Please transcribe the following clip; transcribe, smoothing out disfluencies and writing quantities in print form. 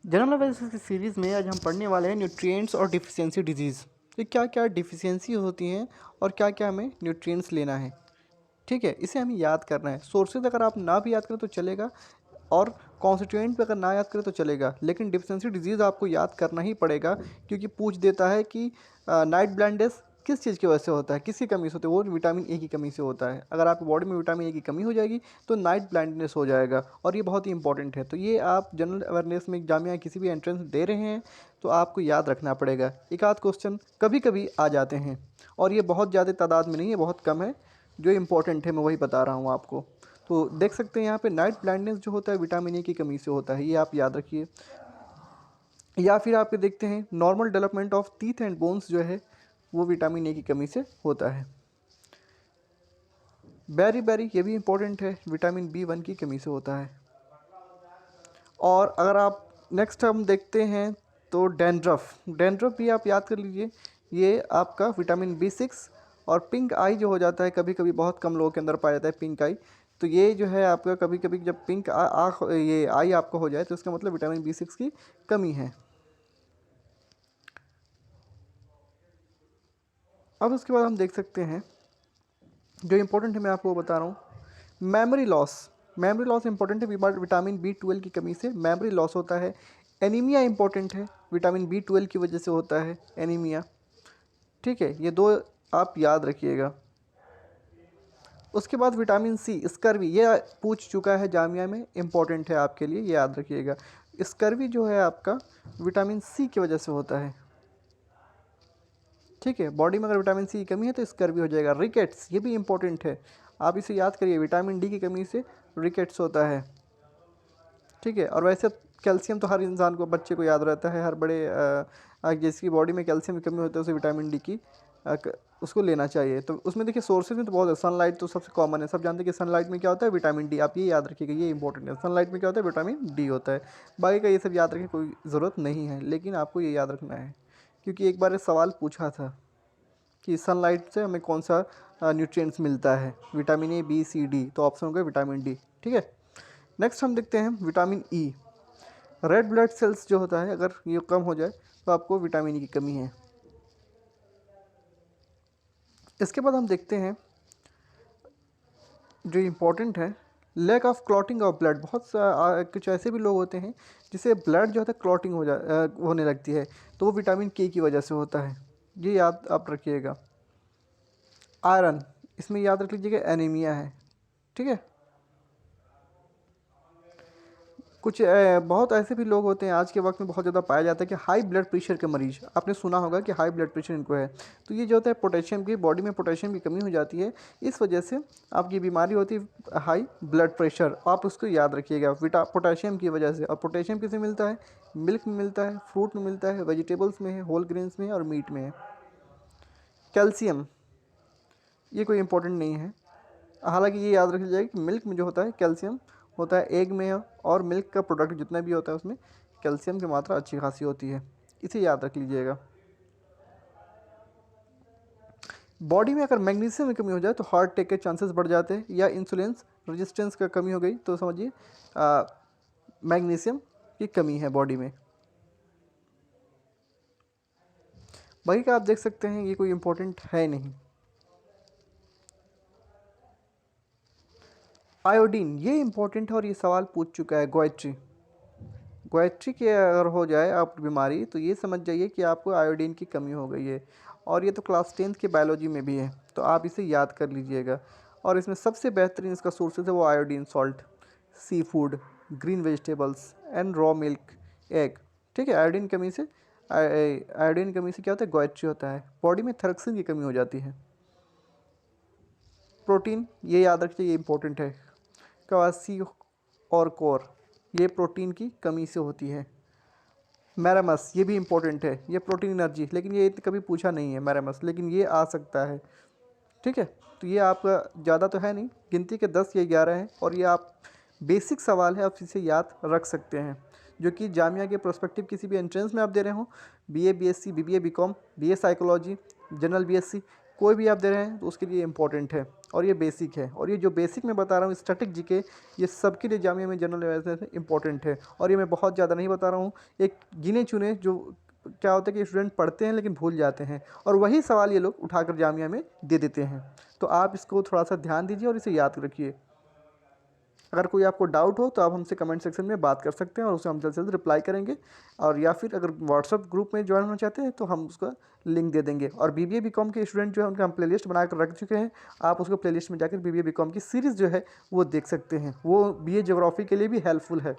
General awareness की series में आज हम पढ़ने वाले हैं न्यूट्रिएंट्स और डिफिशियंसी डिजीज़। तो क्या क्या डिफिशियंसी होती हैं और क्या क्या हमें न्यूट्रिएंट्स लेना है, ठीक है, इसे हमें याद करना है। सोर्सेज अगर आप ना भी याद करें तो चलेगा और कॉन्स्टिट्यूएंट भी अगर ना याद करें तो चलेगा, लेकिन डिफिशियंसी डिजीज़ आपको याद करना ही पड़ेगा क्योंकि पूछ देता है कि नाइट ब्लाइंडनेस किस चीज़ की वजह से होता है, किसकी कमी से होता है। वो विटामिन ए की कमी से होता है। अगर आपकी बॉडी में विटामिन ए की कमी हो जाएगी तो नाइट ब्लाइंडनेस हो जाएगा और ये बहुत ही इंपॉर्टेंट है। तो ये आप जनरल अवेयरनेस में जामिया किसी भी एंट्रेंस दे रहे हैं तो आपको याद रखना पड़ेगा। एक आध क्वेश्चन कभी कभी आ जाते हैं और ये बहुत ज़्यादा तादाद में नहीं है, बहुत कम है। जो इम्पोर्टेंट है मैं वही बता रहा हूँ आपको। तो देख सकते हैं यहाँ पे नाइट ब्लाइंडनेस जो होता है विटामिन ए की कमी से होता है, ये आप याद रखिए। या फिर आप ये देखते हैं normal development of teeth and bones जो है वो विटामिन ए की कमी से होता है। बेरी बेरी ये भी इंपॉर्टेंट है, विटामिन बी 1 की कमी से होता है। और अगर आप नेक्स्ट हम देखते हैं तो डैंड्रफ, डैंड्रफ भी आप याद कर लीजिए, ये आपका विटामिन बी 6 और पिंक आई जो हो जाता है कभी कभी, बहुत कम लोगों के अंदर पाया जाता है पिंक आई। तो ये जो है आपका कभी कभी जब पिंक आँख ये आई आपको हो जाए तो इसका मतलब विटामिन बी 6 की कमी है। अब उसके बाद हम देख सकते हैं जो इंपॉर्टेंट है मैं आपको बता रहा हूँ, memory loss. Memory loss important है, विटामिन बी 12 की कमी से मेमोरी लॉस होता है। एनीमिया इंपॉर्टेंट है, विटामिन बी 12 की वजह से होता है एनीमिया, ठीक है, ये दो आप याद रखिएगा। उसके बाद विटामिन सी, स्कर्वी, ये पूछ चुका है जामिया में, इंपॉर्टेंट है आपके लिए, ये याद रखिएगा। स्कर्वी जो है आपका विटामिन सी की वजह से होता है, ठीक है। बॉडी में अगर विटामिन सी की कमी है तो स्कर्वी हो जाएगा। रिकेट्स ये भी इंपॉर्टेंट है, आप इसे याद करिए, विटामिन डी की कमी से रिकेट्स होता है, ठीक है। और वैसे कैल्शियम तो हर इंसान को, बच्चे को याद रहता है, हर बड़े जिसकी बॉडी में कैल्शियम की कमी होती है उसे विटामिन डी की उसको लेना चाहिए। तो उसमें देखिए सोर्सेज में तो बहुत है, सनलाइट तो सबसे कॉमन है, सब जानते हैं कि सनलाइट में क्या होता है, विटामिन डी, आप ये याद रखिएगा, ये इंपॉर्टेंट है। सनलाइट में क्या होता है, विटामिन डी होता है। बाकी का ये सब याद रखिए, कोई ज़रूरत नहीं है, लेकिन आपको ये याद रखना है क्योंकि एक बार ये सवाल पूछा था कि सनलाइट से हमें कौन सा न्यूट्रिएंट्स मिलता है, vitamin A B C D, तो ऑप्शन हो गया विटामिन डी, ठीक है। नेक्स्ट हम देखते हैं vitamin E. Red blood cells जो होता है अगर ये कम हो जाए तो आपको विटामिन ई की कमी है। इसके बाद हम देखते हैं जो इम्पोर्टेंट है, lack of clotting of blood. बहुत कुछ ऐसे भी लोग होते हैं जिसे ब्लड जो होता है क्लॉटिंग होने लगती है, तो वो विटामिन के की वजह से होता है, ये याद आप रखिएगा। आयरन, इसमें याद रख लीजिएगा एनीमिया है, ठीक है। कुछ बहुत ऐसे भी लोग होते हैं आज के वक्त में, बहुत ज़्यादा पाया जाता है कि हाई ब्लड प्रेशर के मरीज, आपने सुना होगा कि हाई ब्लड प्रेशर इनको है। तो ये जो होता है पोटेशियम की, बॉडी में पोटेशियम की कमी हो जाती है, इस वजह से आपकी बीमारी होती है हाई ब्लड प्रेशर। आप उसको याद रखिएगा, पोटेशियम की वजह से। और पोटेशियम किसे मिलता है, मिल्क में मिलता है, फ्रूट में मिलता है, वेजिटेबल्स में है, होल ग्रेन्स में है और मीट में है। कैल्शियम, ये कोई इंपॉर्टेंट नहीं है, हालांकि ये याद रख लीजिएगा कि मिल्क में जो होता है कैल्शियम होता है, एग में है, और मिल्क का प्रोडक्ट जितना भी होता है उसमें कैल्शियम की मात्रा अच्छी खासी होती है, इसे याद रख लीजिएगा। बॉडी में अगर मैग्नीशियम की कमी हो जाए तो हार्ट अटैक के चांसेस बढ़ जाते हैं, या इंसुलिन रेजिस्टेंस का कमी हो गई तो समझिए मैग्नीशियम की कमी है बॉडी में। बाकी का आप देख सकते हैं ये कोई इंपॉर्टेंट है नहीं। आयोडीन ये इंपॉर्टेंट है और ये सवाल पूछ चुका है, गोइट्री, गोइट्री की अगर हो जाए आप बीमारी तो ये समझ जाइए कि आपको आयोडीन की कमी हो गई है। और ये तो क्लास 10th की बायोलॉजी में भी है, तो आप इसे याद कर लीजिएगा। और इसमें सबसे बेहतरीन इसका सोर्सेज है वो iodine salt, sea food, green vegetables and raw milk, egg, ठीक है। आयोडीन कमी से आयोडीन कमी से क्या होता है, गोइट्री होता है। बॉडी में थायरोक्सिन की कमी हो जाती है। प्रोटीन ये याद रखिए, ये इंपॉर्टेंट है, कवासी और कोर, ये प्रोटीन की कमी से होती है। मैरामस ये भी इंपॉर्टेंट है, ये प्रोटीन एनर्जी, लेकिन ये कभी पूछा नहीं है मैरामस, लेकिन ये आ सकता है, ठीक है। तो ये आपका ज़्यादा तो है नहीं, गिनती के 10 या 11 हैं और ये आप बेसिक सवाल है, आप इसे याद रख सकते हैं, जो कि जामिया के प्रोस्पेक्टिव किसी भी एंट्रेंस में आप दे रहे हो, BA BSc BBA BCom BA psychology general BSc, कोई भी आप दे रहे हैं तो उसके लिए इम्पोर्टेंट है और ये बेसिक है। और ये जो बेसिक मैं बता रहा हूँ स्टैटिक जीके, ये सबके लिए जामिया में जनरल अवेयरनेस से इम्पोर्टेंट है। और ये मैं बहुत ज़्यादा नहीं बता रहा हूँ, एक गिने चुने जो क्या होता है कि स्टूडेंट पढ़ते हैं लेकिन भूल जाते हैं, और वही सवाल ये लोग उठाकर जामिया में दे देते हैं। तो आप इसको थोड़ा सा ध्यान दीजिए और इसे याद रखिए। अगर कोई आपको डाउट हो तो आप हमसे कमेंट सेक्शन में बात कर सकते हैं और उसे हम जल्द से जल्द रिप्लाई करेंगे। और या फिर अगर व्हाट्सअप ग्रुप में ज्वाइन होना चाहते हैं तो हम उसका लिंक दे देंगे। और बीबीए बीकॉम के स्टूडेंट जो है उनका हम प्लेलिस्ट बना कर रख चुके हैं, आप उसको प्लेलिस्ट में जाकर बीबीए बीकॉम की सीरीज़ जो है वो देख सकते हैं। वो बीए ज्योग्राफी के लिए भी हेल्पफुल है।